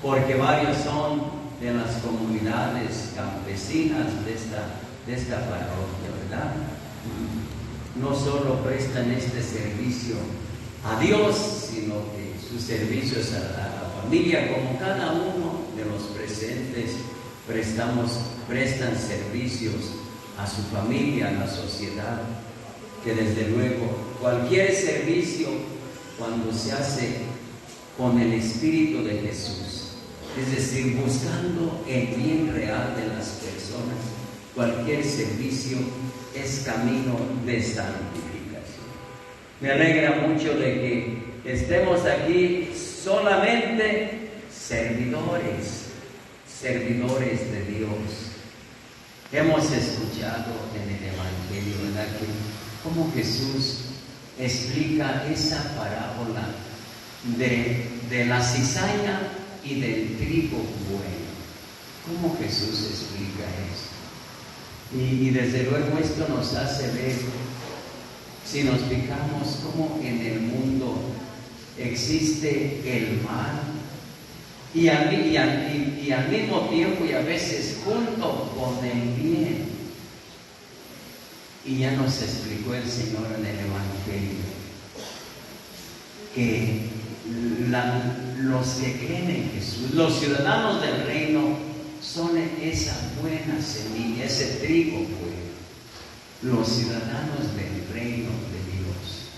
porque varios son de las comunidades campesinas de esta parroquia, ¿verdad? No solo prestan este servicio a Dios, sino que sus servicios a la familia, como cada uno de los presentes prestan servicios a su familia, a la sociedad, que desde luego cualquier servicio, cuando se hace con el Espíritu de Jesús, es decir, buscando el bien real de las personas, cualquier servicio es camino de santificación. Me alegra mucho de que estemos aquí solamente servidores de Dios. Hemos escuchado en el Evangelio, ¿verdad?, que cómo Jesús explica esa parábola de la cizaña y del trigo bueno. ¿Cómo Jesús explica esto? Y desde luego esto nos hace ver, si nos fijamos, cómo en el mundo existe el mal y al mismo tiempo y a veces junto con el bien. Y ya nos explicó el Señor en el Evangelio que los que creen en Jesús, los ciudadanos del reino, son esa buena semilla, ese trigo bueno, los ciudadanos del reino de Dios.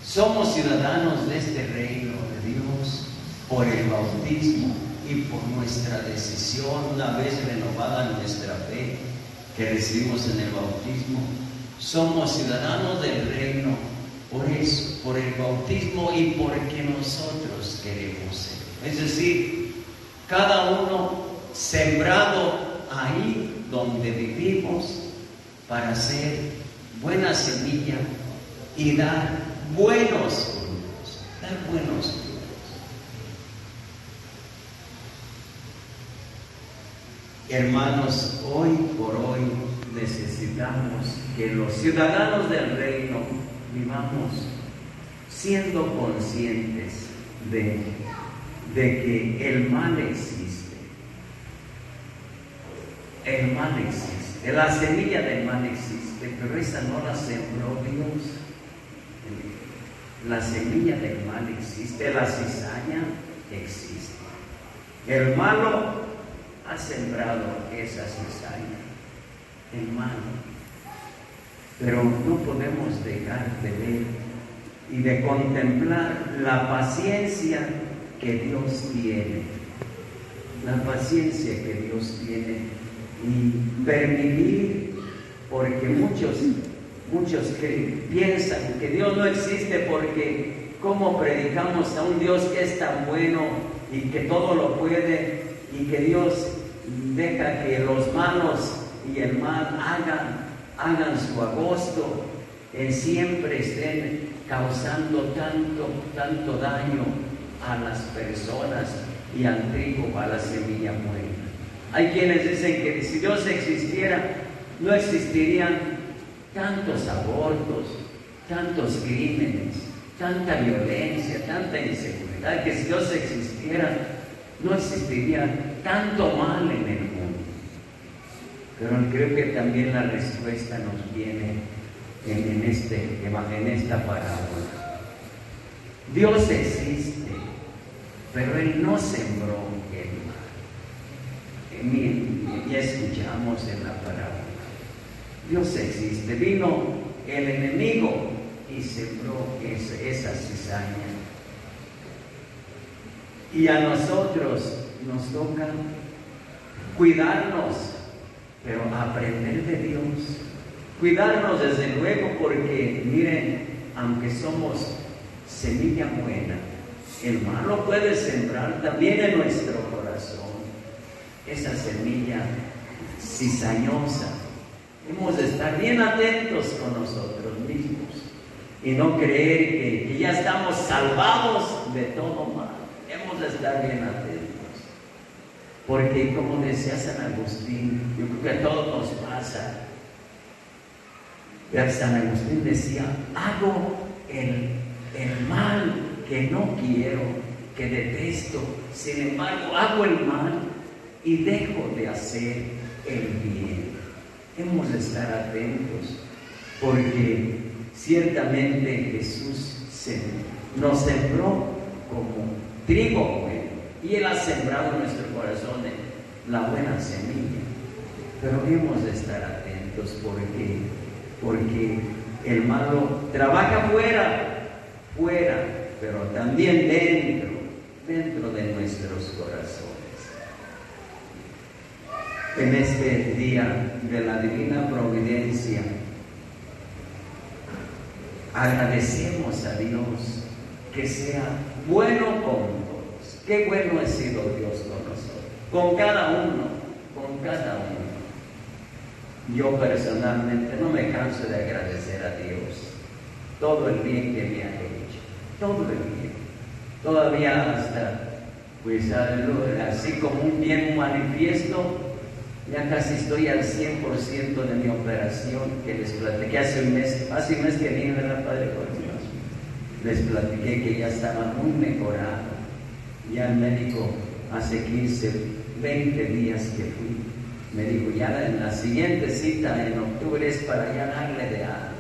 Somos ciudadanos de este reino de Dios por el bautismo y por nuestra decisión, una vez renovada nuestra fe que recibimos en el bautismo. Somos ciudadanos del reino por eso, por el bautismo y porque nosotros queremos ser. Es decir, cada uno sembrado ahí donde vivimos para ser buena semilla y dar buenos frutos, Hermanos, hoy por hoy necesitamos que los ciudadanos del reino vivamos siendo conscientes de que el mal existe. El mal existe, la semilla del mal existe, pero esa no la sembró Dios. La semilla del mal existe, la cizaña existe. El malo ha sembrado esa cizaña, el malo. Pero no podemos dejar de ver y de contemplar la paciencia que Dios tiene. La paciencia que Dios tiene y permitir, porque muchos piensan que Dios no existe porque ¿cómo predicamos a un Dios que es tan bueno y que todo lo puede y que Dios deja que los malos y el mal hagan su agosto, siempre estén causando tanto daño a las personas y al trigo, a la semilla buena? Hay quienes dicen que si Dios existiera, no existirían tantos abortos, tantos crímenes, tanta violencia, tanta inseguridad, que si Dios existiera, no existiría tanto mal en el mundo. Pero creo que también la respuesta nos viene en esta parábola. Dios existe, pero Él no sembró el mal. Ya escuchamos en la parábola. Dios existe. Vino el enemigo y sembró esa cizaña. Y a nosotros nos toca cuidarnos, pero aprender de Dios. Cuidarnos desde luego porque, miren, aunque somos semilla buena, el malo puede sembrar también en nuestro corazón esa semilla cizañosa. Hemos de estar bien atentos con nosotros mismos y no creer que ya estamos salvados de todo mal. Hemos de estar bien atentos, porque como decía San Agustín, yo creo que a todos nos pasa. San Agustín decía: hago el mal que no quiero que detesto, sin embargo hago el mal y dejo de hacer el bien. Hemos de estar atentos, porque ciertamente Jesús nos sembró como trigo bueno, y Él ha sembrado en nuestro corazón la buena semilla. Pero hemos de estar atentos, porque el malo trabaja fuera, pero también dentro de nuestros corazones. En este día de la divina providencia, agradecemos a Dios que sea bueno con todos. Qué bueno ha sido Dios con nosotros, con cada uno. Yo personalmente no me canso de agradecer a Dios todo el bien que me ha hecho, todo el bien. Todavía hasta, pues así como un bien manifiesto, ya casi estoy al 100% de mi operación que les platiqué hace un mes que vine, ¿verdad, Padre Jorge? Les platiqué que ya estaba muy mejorado. Ya el médico hace 15, 20 días que fui, me dijo, ya en la siguiente cita en octubre es para ya darle de alta.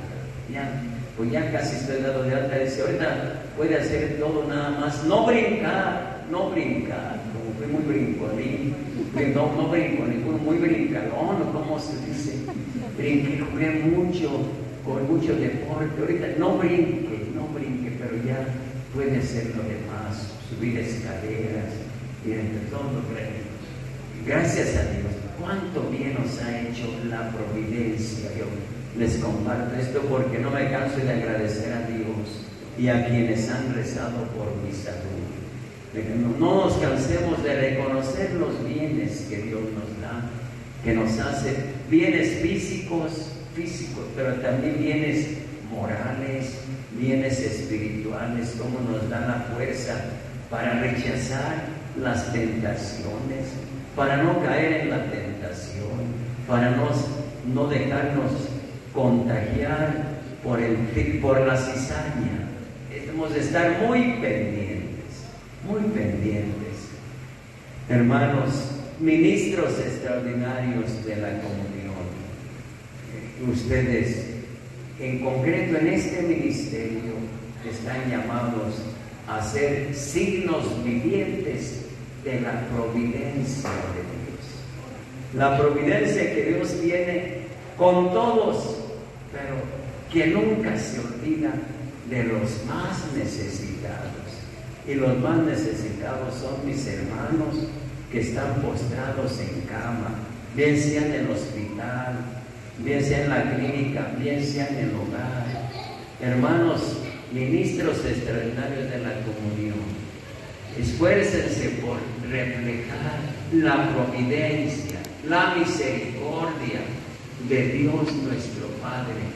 Pues ya casi estoy dado de alta. Dice, ahorita puede hacer todo nada más, no brincar, como fui muy brincolín, no brinco ninguno, muy brincalón, ¿cómo se dice? Brinqué, jugué mucho, con mucho deporte, ahorita no brinque, pero ya puede ser lo demás, subir escaleras, y entre todo lo que... Gracias a Dios, cuánto bien nos ha hecho la providencia. Yo les comparto esto porque no me canso de agradecer a Dios y a quienes han rezado por mi salud. No nos cansemos de reconocer los bienes que Dios nos da, que nos hace bienes físicos, pero también bienes morales, bienes espirituales, como nos da la fuerza para rechazar las tentaciones, para no caer en la tentación, para no dejarnos contagiar por la cizaña. Hemos de estar muy pendientes. Hermanos, ministros extraordinarios de la comunión, ustedes en concreto en este ministerio están llamados a ser signos vivientes de la providencia de Dios. La providencia que Dios tiene con todos, pero que nunca se olvida de los más necesitados. Y los más necesitados son mis hermanos que están postrados en cama, bien sea en el hospital, bien sea en la clínica, bien sea en el hogar. Hermanos, ministros extraordinarios de la comunión, esfuércense por reflejar la providencia, la misericordia de Dios nuestro Padre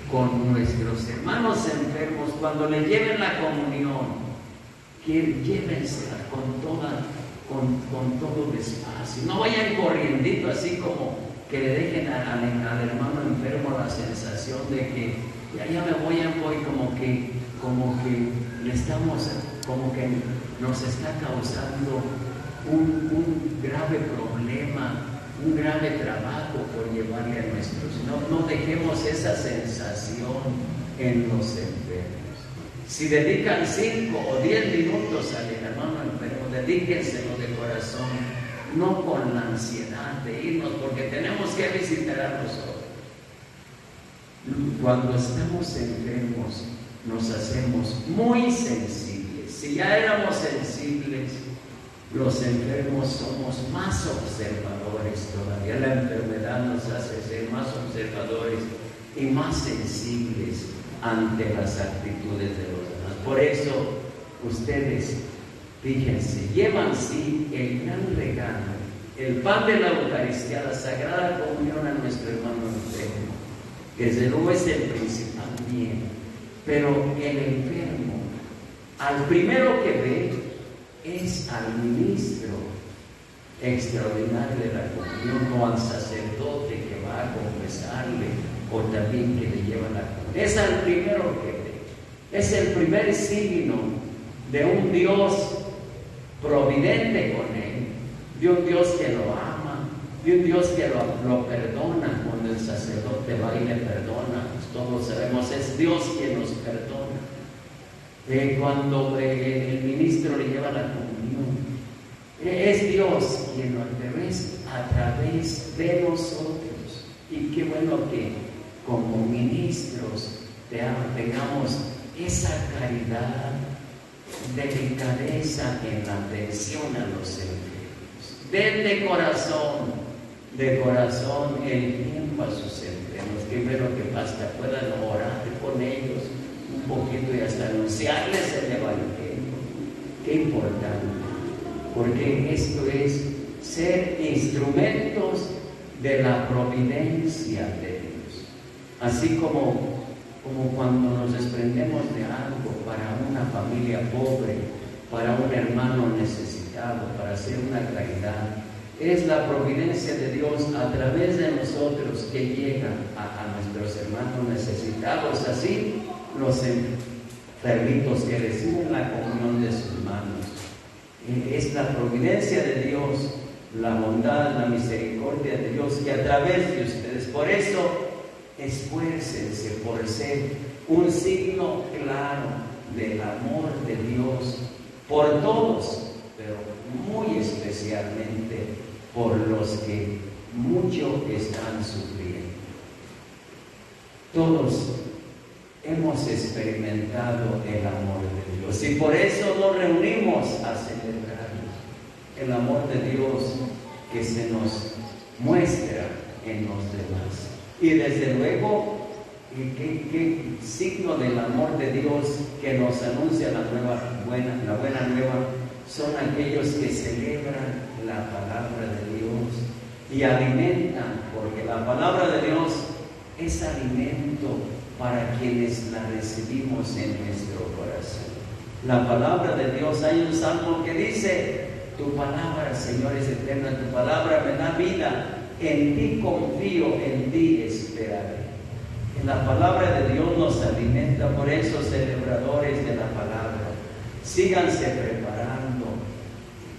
con nuestros hermanos enfermos. Cuando les lleven la comunión, que llévensela con todo despacio. No vayan corriendito así como que le dejen al hermano enfermo la sensación de que ya me voy como que le estamos, como que nos está causando un grave problema, un grave trabajo por llevarle a nuestros. No dejemos esa sensación en los enfermos. Si dedican 5 o 10 minutos al hermano enfermo, dedíquenselo de corazón, no con la ansiedad de irnos, porque tenemos que visitar a los otros. Cuando estamos enfermos, nos hacemos muy sensibles. Si ya éramos sensibles, los enfermos somos más observadores todavía. La enfermedad nos hace ser más observadores y más sensibles ante las actitudes de los demás. Por eso, ustedes, fíjense, llevan sí el gran regalo, el pan de la Eucaristía, la Sagrada Comunión a nuestro hermano enfermo, que desde luego es el principal bien, pero el enfermo, al primero que ve, es al ministro extraordinario de la comunión, o al sacerdote que va a confesarle, o también que le lleva la comunión. Es al primero que ve. Es el primer signo de un Dios providente con él, de un Dios que lo ama, de un Dios que lo perdona. Cuando el sacerdote va y le perdona, pues todos sabemos, es Dios quien nos perdona. Cuando el ministro le lleva la comunión, es Dios quien lo revés a través de nosotros. Y qué bueno que como ministros tengamos esa caridad, delicadeza en la atención a los enfermos. Den de corazón el tiempo a sus enfermos. Qué bueno que hasta puedan orar con ellos un poquito y hasta anunciarles el Evangelio. Qué importante, porque esto es ser instrumentos de la providencia de Dios. Así como cuando nos desprendemos de algo para una familia pobre, para un hermano necesitado, para hacer una caridad, es la providencia de Dios a través de nosotros que llega a nuestros hermanos necesitados. Así los enfermitos que reciben la comunión de sus manos. Es la providencia de Dios, la bondad, la misericordia de Dios que a través de ustedes. Por eso, esfuércense por ser un signo claro del amor de Dios por todos, pero muy especialmente por los que mucho están sufriendo. Todos hemos experimentado el amor de Dios y por eso nos reunimos a celebrar el amor de Dios que se nos muestra en los demás. Y desde luego, ¿qué signo del amor de Dios que nos anuncia la buena nueva? Son aquellos que celebran la palabra de Dios y alimentan, porque la palabra de Dios es alimento para quienes la recibimos en nuestro corazón. La palabra de Dios, hay un salmo que dice: tu palabra, Señor, es eterna, tu palabra me da vida. En ti confío, en ti esperaré. En la palabra de Dios nos alimenta, por eso celebradores de la palabra, síganse preparando,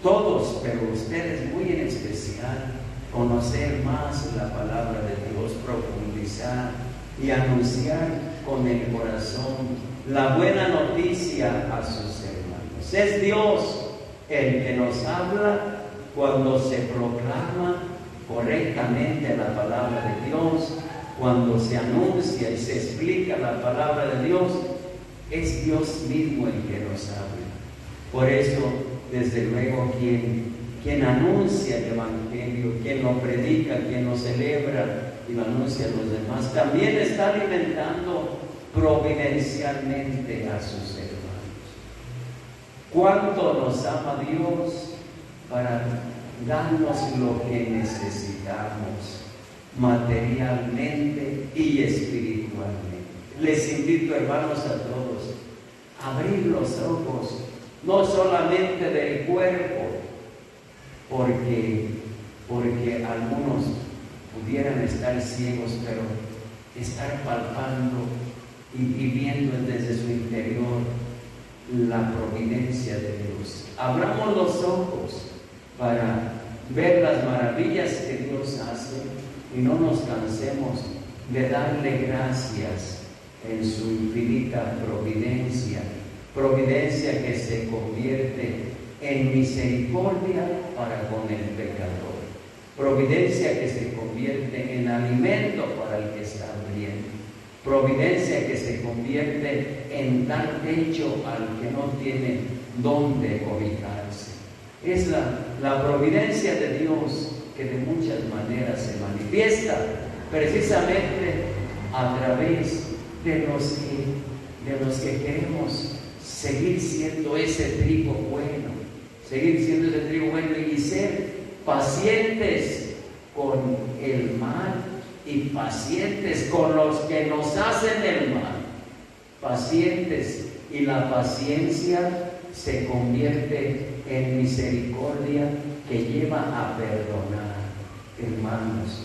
todos, pero ustedes muy en especial, conocer más la palabra de Dios, profundizar y anunciar con el corazón la buena noticia a sus hermanos. Es Dios el que nos habla cuando se proclama correctamente la palabra de Dios, cuando se anuncia y se explica la palabra de Dios. Es Dios mismo el que nos habla. Por eso, desde luego, quien anuncia el Evangelio, quien lo predica, quien lo celebra y lo anuncia a los demás, también está alimentando providencialmente a sus hermanos. ¿Cuánto nos ama Dios para darnos lo que necesitamos materialmente y espiritualmente? Les invito, hermanos, a todos a abrir los ojos, no solamente del cuerpo, porque algunos pudieran estar ciegos, pero estar palpando y viendo desde su interior la providencia de Dios. Abramos los ojos para ver las maravillas que Dios hace y no nos cansemos de darle gracias en su infinita providencia, providencia que se convierte en misericordia para con el pecador, providencia que se convierte en alimento para el que está hambriento, providencia que se convierte en dar techo al que no tiene dónde cobijarse. Es la providencia de Dios que de muchas maneras se manifiesta precisamente a través de los que queremos seguir siendo ese trigo bueno, y ser pacientes con el mal y pacientes con los que nos hacen el mal. Pacientes, y la paciencia se convierte en misericordia que lleva a perdonar. Hermanos,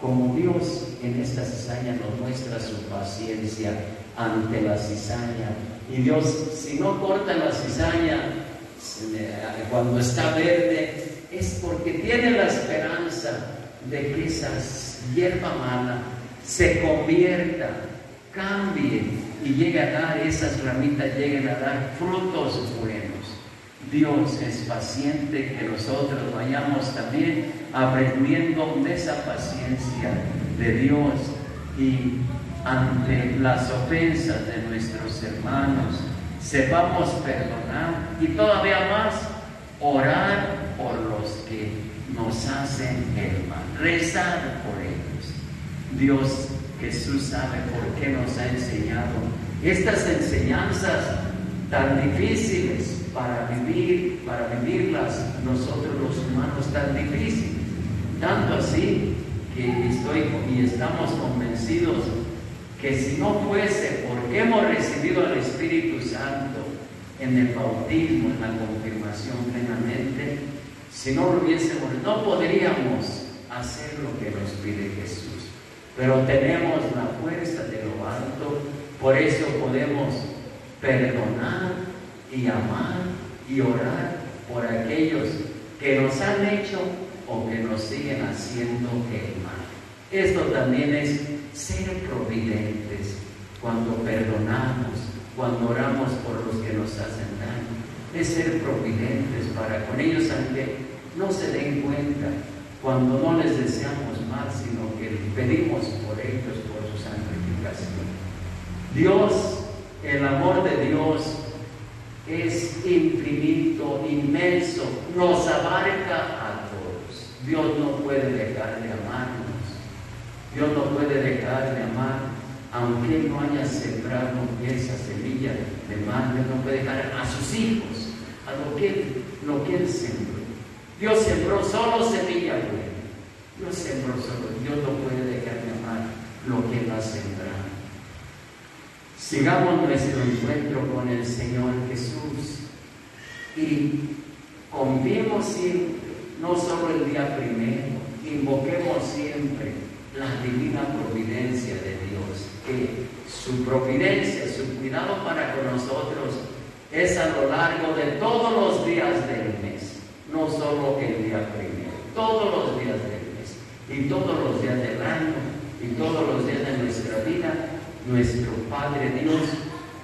como Dios en esta cizaña nos muestra su paciencia ante la cizaña, y Dios, si no corta la cizaña, cuando está verde, es porque tiene la esperanza de que esa hierba mala se convierta, cambie y llegue a dar, esas ramitas lleguen a dar frutos buenos. Dios es paciente, que nosotros vayamos también aprendiendo de esa paciencia de Dios y ante las ofensas de nuestros hermanos sepamos perdonar y todavía más orar por los que nos hacen el mal, rezar por ellos. Dios, Jesús sabe por qué nos ha enseñado estas enseñanzas tan difíciles para vivirlas nosotros los humanos, tan difíciles, tanto así que estamos convencidos que si no fuese porque hemos recibido al Espíritu Santo en el bautismo, en la confirmación plenamente, si no lo hubiésemos, no podríamos hacer lo que nos pide Jesús. Pero tenemos la fuerza de lo alto, por eso podemos perdonar y amar y orar por aquellos que nos han hecho o que nos siguen haciendo el mal. Esto también es ser providentes cuando perdonamos, cuando oramos por los que nos hacen daño. Es ser providentes para con ellos, aunque no se den cuenta, cuando no les deseamos mal, sino que pedimos por ellos, por su santificación. Dios, el amor de Dios es infinito, inmenso, nos abarca a todos. Dios no puede dejar de amarnos. Dios no puede dejar de amar, aunque Él no haya sembrado esa semilla de mal. Dios no puede dejar a sus hijos, a lo que Él sembró. Dios sembró solo semilla buena. Dios sembró solo. Dios no puede dejar de amar lo que Él ha sembrado. Sigamos nuestro encuentro con el Señor Jesús y confiemos siempre, no solo el día primero, invoquemos siempre la divina providencia de Dios, que su providencia, su cuidado para con nosotros es a lo largo de todos los días del mes, no solo el día primero, todos los días del mes y todos los días del año y todos los días de nuestra vida. Nuestro Padre Dios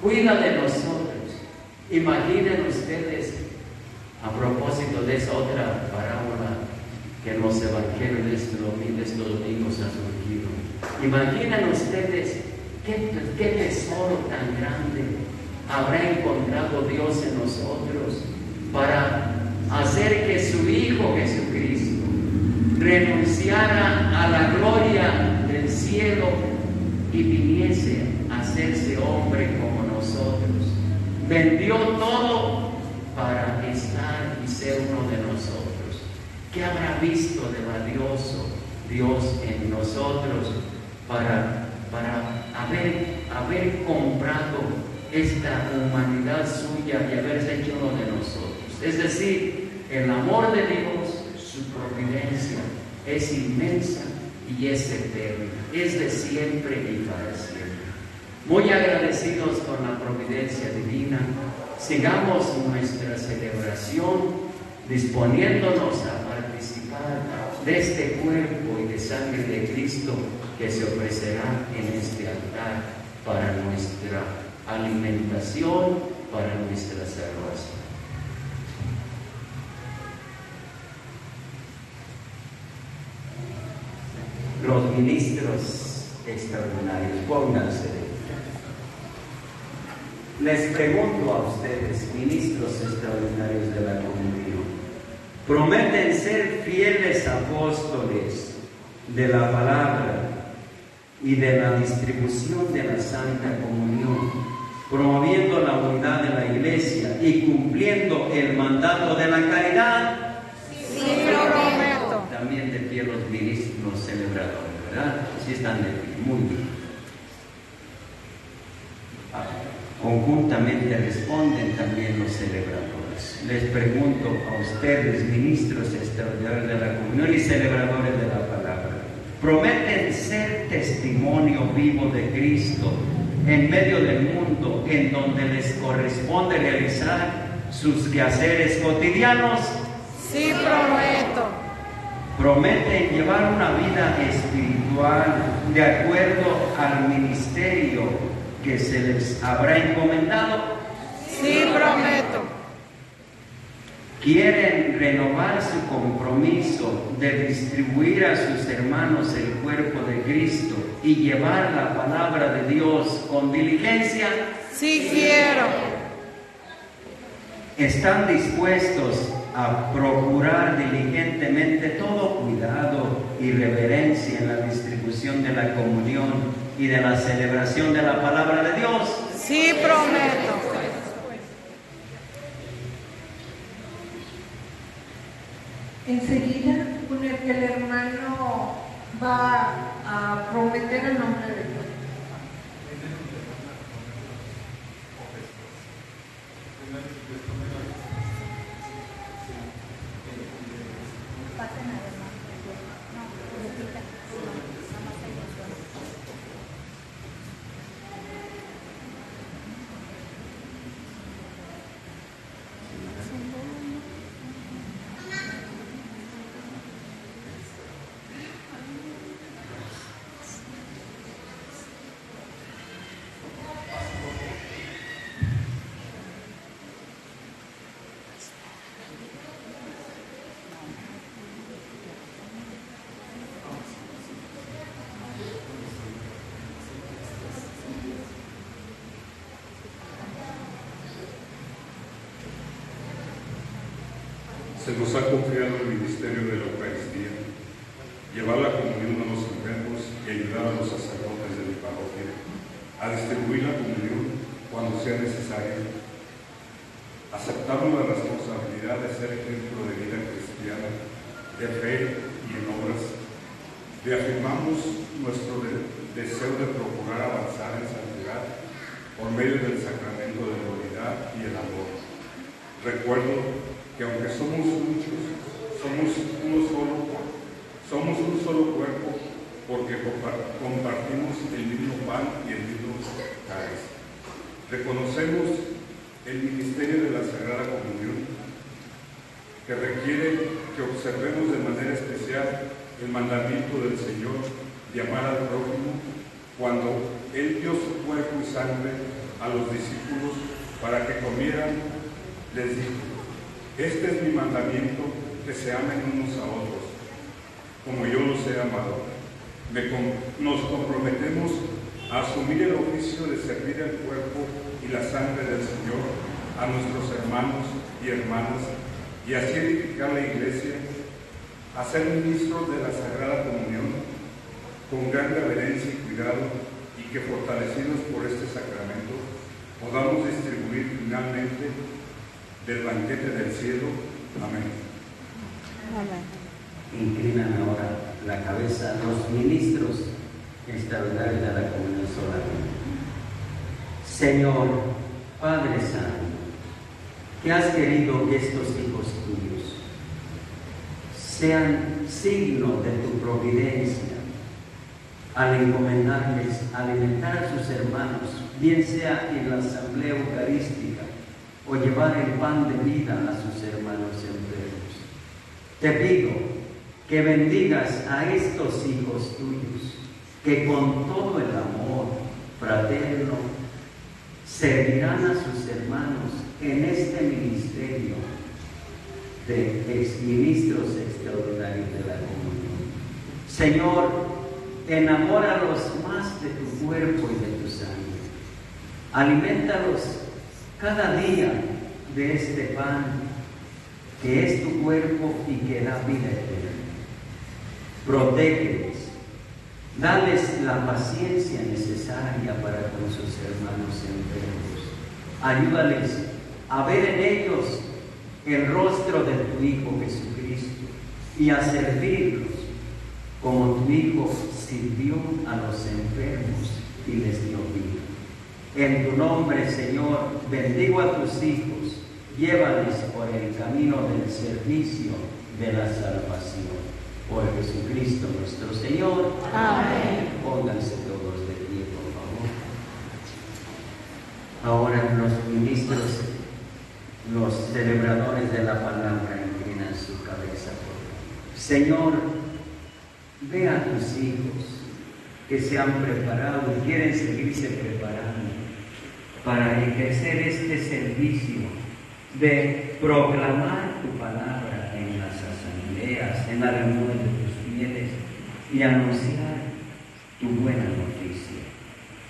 cuida de nosotros. Imaginen ustedes, a propósito de esa otra parábola que en los evangelios de estos domingos ha surgido, imaginen ustedes qué tesoro tan grande habrá encontrado Dios en nosotros para hacer que su Hijo Jesucristo renunciara a la gloria del cielo y viniese a hacerse hombre como nosotros. Vendió todo para estar y ser uno de nosotros. ¿Qué habrá visto de valioso Dios en nosotros para haber comprado esta humanidad suya y haberse hecho uno de nosotros? Es decir, el amor de Dios, su providencia es inmensa y es eterna, es de siempre y para siempre. Muy agradecidos con la providencia divina, sigamos nuestra celebración disponiéndonos a participar de este cuerpo y de sangre de Cristo que se ofrecerá en este altar para nuestra alimentación, para nuestra salvación. Los ministros extraordinarios, pónganse. Les pregunto a ustedes, ministros extraordinarios de la comunión, ¿prometen ser fieles apóstoles de la palabra y de la distribución de la Santa Comunión, promoviendo la unidad de la Iglesia y cumpliendo el mandato de la caridad? Sí, lo prometo. También de pie los ministros, los celebradores, ¿verdad? Sí están de pie, muy bien. Conjuntamente responden también los celebradores. Les pregunto a ustedes, ministros extraordinarios de la comunión y celebradores de la palabra, ¿prometen ser testimonio vivo de Cristo en medio del mundo en donde les corresponde realizar sus quehaceres cotidianos. Sí, prometo. Prometen llevar una vida espiritual de acuerdo al ministerio que se les habrá encomendado. Sí, prometo. Quieren renovar su compromiso de distribuir a sus hermanos el cuerpo de Cristo y llevar la palabra de Dios con diligencia. Sí quiero. Están dispuestos a procurar diligentemente todo cuidado y reverencia en la distribución de la comunión y de la celebración de la palabra de Dios. Sí, prometo. Enseguida, el hermano va a prometer el nombre de Dios. Se nos ha confiado el ministerio de la Eucaristía, llevar la comunión a los enfermos y ayudar a los sacerdotes de mi parroquia a distribuir la comunión cuando sea necesario. Aceptamos la responsabilidad de ser ejemplo de vida cristiana, de fe y en obras. Reafirmamos nuestro deseo de procurar avanzar en santidad por medio del sacramento de la unidad y el amor. Recuerdo que aunque somos muchos, somos un solo cuerpo porque compartimos el mismo pan y el mismo cáliz. Reconocemos el ministerio de la Sagrada Comunión, que requiere que observemos de manera especial el mandamiento del Señor de amar al prójimo cuando Él dio su cuerpo y sangre a los discípulos para que comieran. Les dijo: este es mi mandamiento, que se amen unos a otros, como yo los he amado. Nos comprometemos a asumir el oficio de servir el cuerpo y la sangre del Señor a nuestros hermanos y hermanas, y así edificar la Iglesia, a ser ministros de la Sagrada Comunión, con gran reverencia y cuidado, y que fortalecidos por este sacramento, podamos distribuir finalmente del banquete del cielo. Amén. Amén. Inclinan ahora la cabeza los ministros extraordinarios de la comunión solamente. Señor, Padre Santo, que has querido que estos hijos tuyos sean signo de tu providencia al encomendarles alimentar a sus hermanos, bien sea en la asamblea eucarística o llevar el pan de vida a sus hermanos enfermos. Te pido que bendigas a estos hijos tuyos, que con todo el amor fraterno servirán a sus hermanos en este ministerio de exministros extraordinarios de la comunión. Señor, enamóralos más de tu cuerpo y de tu sangre. Alimentalos cada día de este pan, que es tu cuerpo y que da vida eterna. Protégeles, dales la paciencia necesaria para con sus hermanos enfermos. Ayúdales a ver en ellos el rostro de tu Hijo Jesucristo y a servirlos como tu Hijo sirvió a los enfermos y les dio vida. En tu nombre, Señor, bendigo a tus hijos, llévales por el camino del servicio de la salvación. Por Jesucristo nuestro Señor. Amén. Pónganse todos de pie, por favor. Ahora los ministros Los celebradores de la palabra inclinan su cabeza. Señor, ve a tus hijos que se han preparado y quieren seguirse preparando para ejercer este servicio de proclamar tu palabra en las asambleas, en la reunión de tus fieles y anunciar tu buena noticia.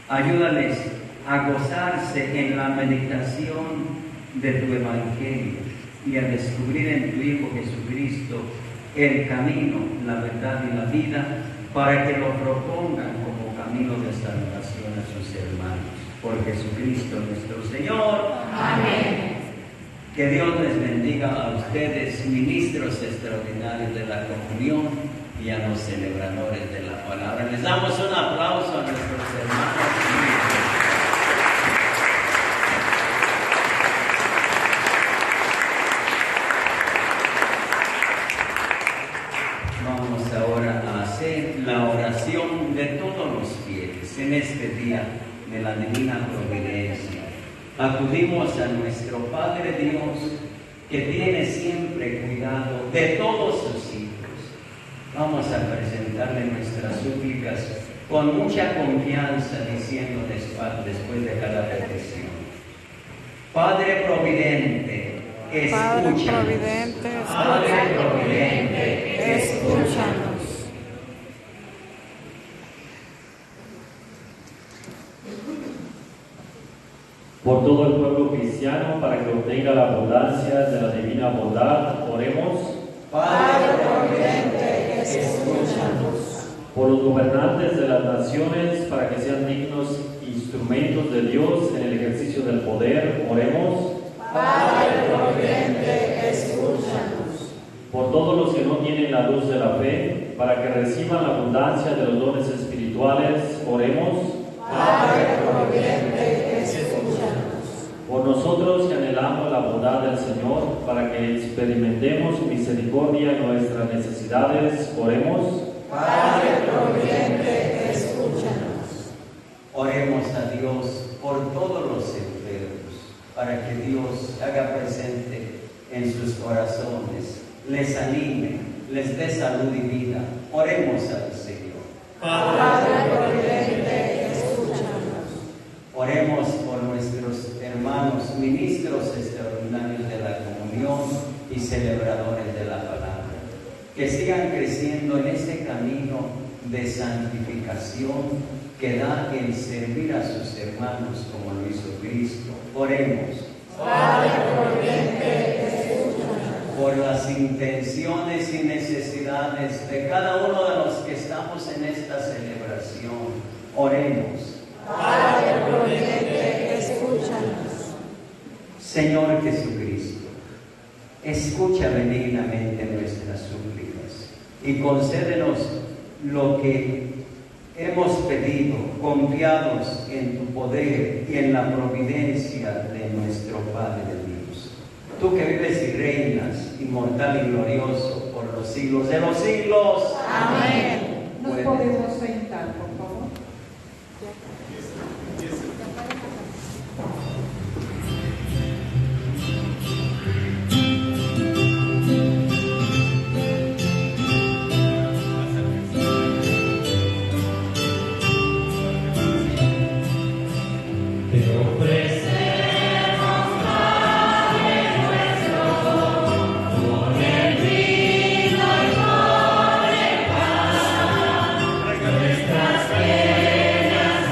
Ayúdales a gozarse en la meditación de tu evangelio y a descubrir en tu Hijo Jesucristo el camino, la verdad y la vida, para que lo propongan como camino de salvación a sus hermanos. Por Jesucristo nuestro Señor. Amén. Que Dios les bendiga a ustedes, ministros extraordinarios de la comunión, y a los celebradores de la palabra. Les damos un aplauso a nuestros hermanos. Vamos ahora a hacer la oración de todos los fieles en este día de la divina providencia. Acudimos a nuestro Padre Dios, que tiene siempre cuidado de todos sus hijos. Vamos a presentarle nuestras súplicas con mucha confianza, diciendo después de cada petición: Padre Providente, escúchanos. Padre Providente, Padre Providente, escúchanos. Por todo el pueblo cristiano, para que obtenga la abundancia de la divina bondad, oremos. Padre Providente, escúchanos. Por los gobernantes de las naciones, para que sean dignos instrumentos de Dios en el ejercicio del poder, oremos. Padre Providente, escúchanos. Por todos los que no tienen la luz de la fe, para que reciban la abundancia de los dones espirituales, oremos. Padre Providente, escúchanos. Por nosotros que anhelamos la bondad del Señor, para que experimentemos su misericordia en nuestras necesidades, oremos. Padre Providente, escúchanos. Oremos a Dios por todos los enfermos, para que Dios haga presente en sus corazones, les anime, les dé salud y vida. Oremos al Señor. Padre Providente, escúchanos. Oremos por nuestros hermanos, ministros extraordinarios de la comunión y celebradores de la palabra, que sigan creciendo en ese camino de santificación que da el servir a sus hermanos como lo hizo Cristo. Oremos. Padre Providente, escúchanos. Por las intenciones y necesidades de cada uno de los que estamos en esta celebración, oremos. Padre Providente, escúchanos. Señor Jesucristo, escucha benignamente nuestras súplicas y concédenos lo que hemos pedido, confiados en tu poder y en la providencia de nuestro Padre Dios. Tú que vives y reinas, inmortal y glorioso, por los siglos de los siglos. Amén. Nos Puedes. podemos sentar, por favor. Nuestras penas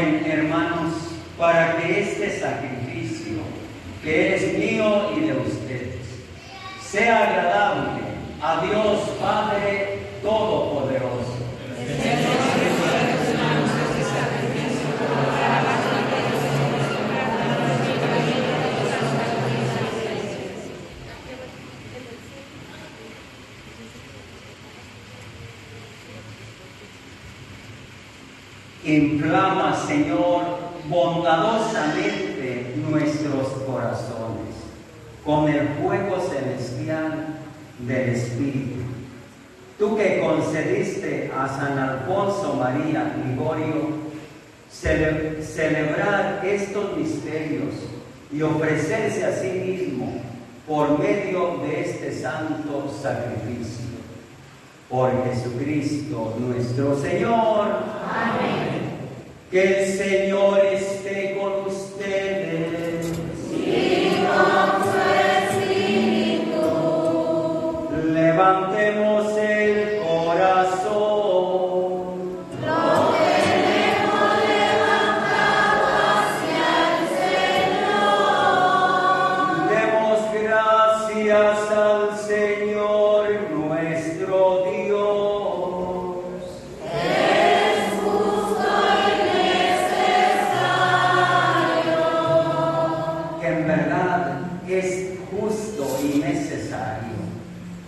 Oren, hermanos, para que este sacrificio, que es mío y de ustedes, sea agradable a Dios Padre Todopoderoso. Inflama, Señor, bondadosamente nuestros corazones con el fuego celestial del Espíritu. Tú que concediste a San Alfonso María Ligorio celebrar estos misterios y ofrecerse a sí mismo por medio de este santo sacrificio. Por Jesucristo nuestro Señor. Amén. Que el Señor esté con ustedes. Y con su espíritu. Levantemos el corazón. Lo tenemos levantado hacia el Señor. Demos gracias al Señor nuestro Dios.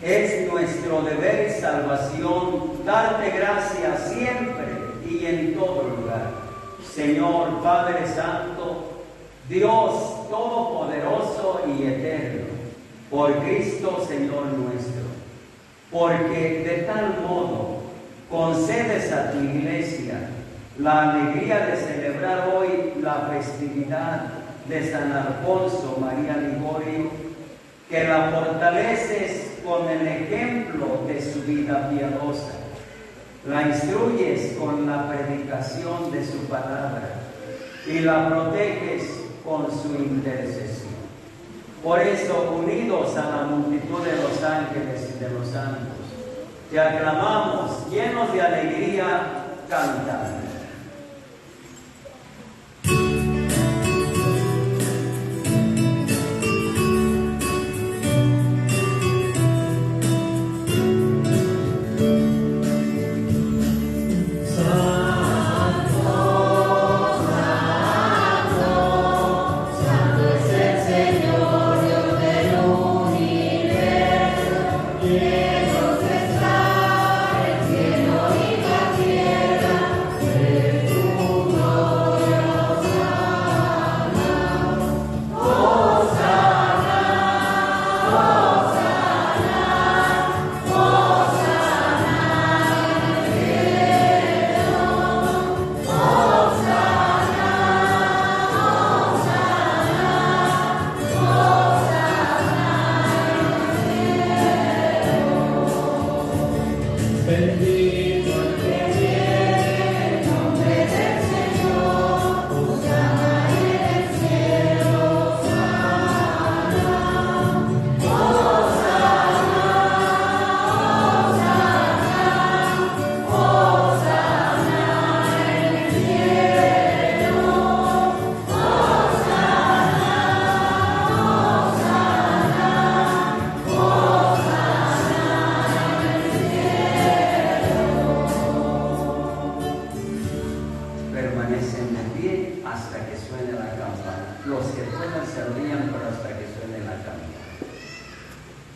Es nuestro deber y salvación darte gracias siempre y en todo lugar. Señor Padre Santo, Dios Todopoderoso y Eterno, por Cristo Señor nuestro, porque de tal modo concedes a tu iglesia la alegría de celebrar hoy la festividad de San Alfonso María Ligorio, que la fortaleces con el ejemplo de su vida piadosa, la instruyes con la predicación de su palabra y la proteges con su intercesión. Por eso, unidos a la multitud de los ángeles y de los santos, te aclamamos llenos de alegría cantando.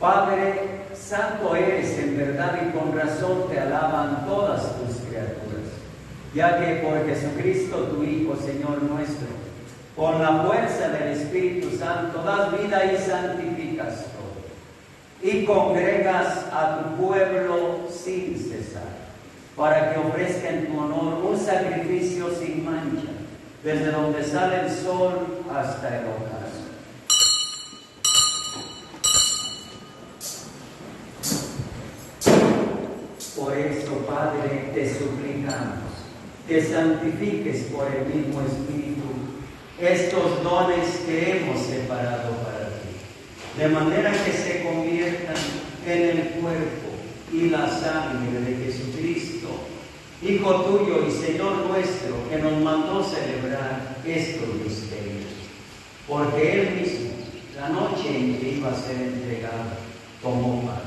Padre, santo eres en verdad y con razón te alaban todas tus criaturas, ya que por Jesucristo tu Hijo, Señor nuestro, con la fuerza del Espíritu Santo das vida y santificas todo, y congregas a tu pueblo sin cesar, para que ofrezca en tu honor un sacrificio sin mancha, desde donde sale el sol hasta el ocaso. Por eso, Padre, te suplicamos que santifiques por el mismo Espíritu estos dones que hemos separado para ti, de manera que se conviertan en el cuerpo y la sangre de Jesucristo, Hijo tuyo y Señor nuestro, que nos mandó celebrar estos misterios, porque Él mismo, la noche en que iba a ser entregado, tomó pan.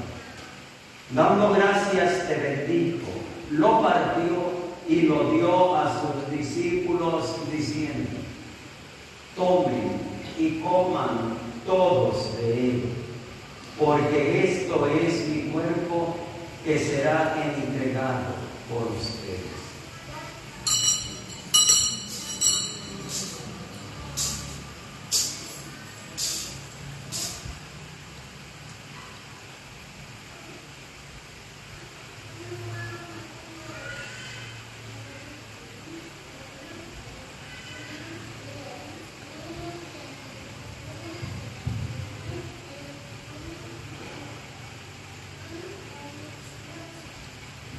Dando gracias, te bendijo, lo partió y lo dio a sus discípulos, diciendo: tomen y coman todos de él, porque esto es mi cuerpo que será entregado por ustedes.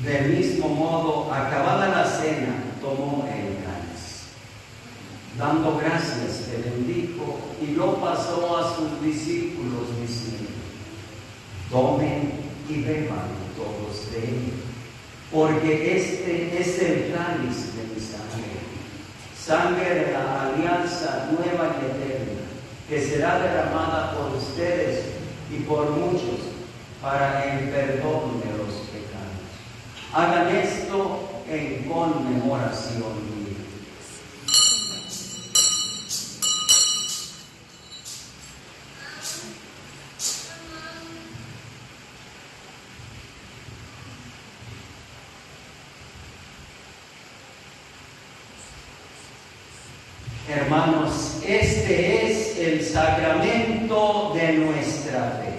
Del mismo modo, acabada la cena, tomó el cáliz. Dando gracias, te bendijo y lo pasó a sus discípulos, diciendo: tomen y beban todos de él, porque este es el cáliz de mi sangre, sangre de la alianza nueva y eterna, que será derramada por ustedes y por muchos para el perdón de los pecados. Hagan esto en conmemoración mía. Hermanos, este es el sacramento de nuestra fe.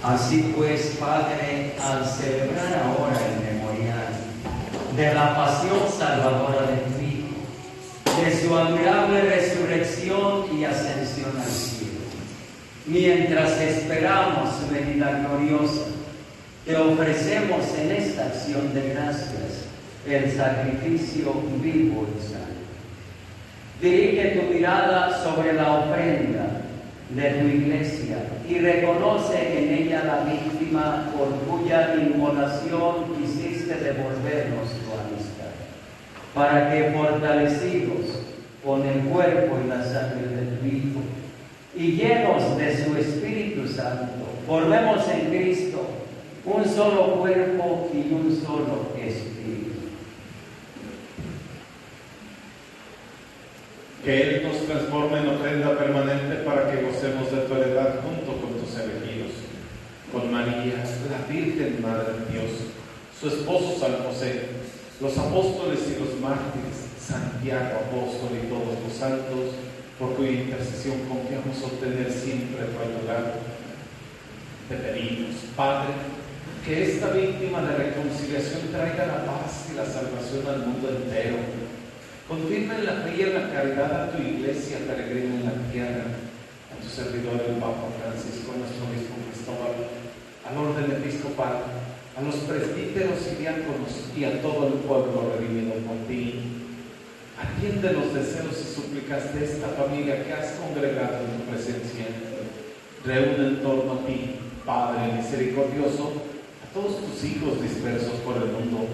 Así pues, Padre, al celebrar ahora el memorial de la pasión salvadora de tu Hijo, de su admirable resurrección y ascensión al cielo, mientras esperamos su venida gloriosa, te ofrecemos en esta acción de gracias el sacrificio vivo y santo. Dirige tu mirada sobre la ofrenda de tu iglesia y reconoce en ella la víctima por cuya inmolación quisiste devolvernos tu amistad, para que, fortalecidos con el cuerpo y la sangre de tu Hijo y llenos de su Espíritu Santo, formemos en Cristo un solo cuerpo y un solo espíritu. Que Él nos transforme en ofrenda permanente para que gocemos de tu heredad junto con tus elegidos, con María, la Virgen Madre de Dios, su esposo San José, los apóstoles y los mártires, Santiago, apóstol y todos los santos, por cuya intercesión confiamos obtener siempre tu ayuda. Te pedimos, Padre, que esta víctima de reconciliación traiga la paz y la salvación al mundo entero. Confirma en la fe y en la caridad a tu iglesia peregrina en la tierra, a tu servidor el Papa Francisco, a nuestro obispo Cristóbal, al orden episcopal, a los presbíteros y diáconos y a todo el pueblo redimido por ti. Atiende los deseos y súplicas de esta familia que has congregado en tu presencia. Reúne en torno a ti, Padre misericordioso, a todos tus hijos dispersos por el mundo,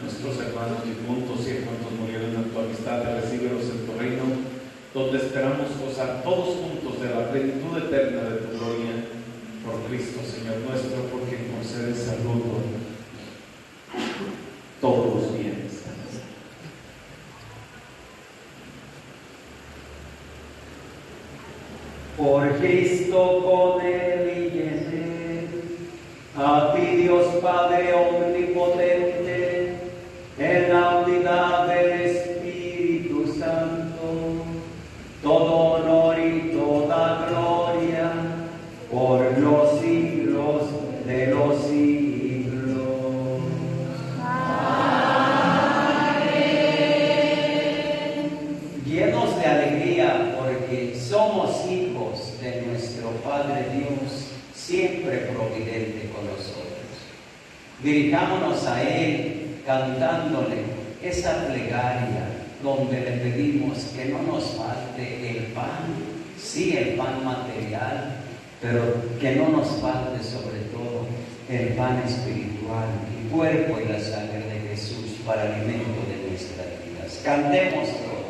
nuestros hermanos difuntos y a cuantos murieron en tu amistad, recíbelos en tu reino, donde esperamos gozar todos juntos de la plenitud eterna de tu gloria, por Cristo Señor nuestro, por quien concedes salud, todos los bienes. Por Cristo, con Él y en Él, a ti Dios Padre omnipotente, en la unidad del Espíritu Santo, todo honor y toda gloria por los siglos de los siglos. Amén. Llenos de alegría porque somos hijos de nuestro Padre Dios, siempre providente con nosotros. Dirijámonos a Él cantándole esa plegaria donde le pedimos que no nos falte el pan, sí, el pan material, pero que no nos falte sobre todo el pan espiritual, el cuerpo y la sangre de Jesús para alimento de nuestras vidas. Cantemos todos.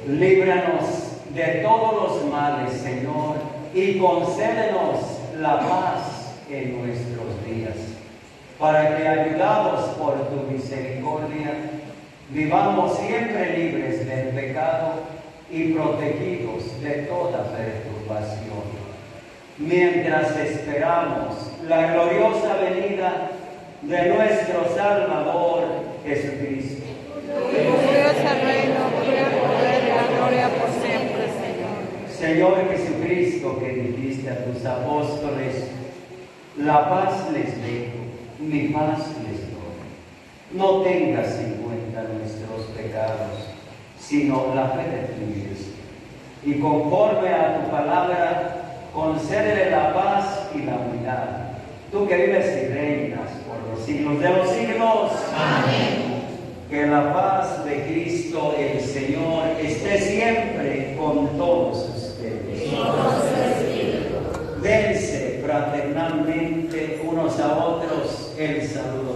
Líbranos de todos los males, Señor, y concédenos la paz en nuestros días, para que, ayudados por tu misericordia, vivamos siempre libres del pecado y protegidos de toda perturbación, mientras esperamos la gloriosa venida de nuestro Salvador Jesucristo. Tuyo es el reino, tuyo el poder y la gloria por siempre, Señor. Señor Jesucristo, que dijiste a tus apóstoles, la paz les dejo, mi paz les doy. No tengas en cuenta nuestros pecados, sino la fe de tu Iglesia. Y conforme a tu palabra, concédele la paz y la unidad. Tú que vives y reinas por los siglos de los siglos. Amén. Que la paz de Cristo el Señor esté siempre con todos ustedes. Dense fraternalmente unos a otros el saludo.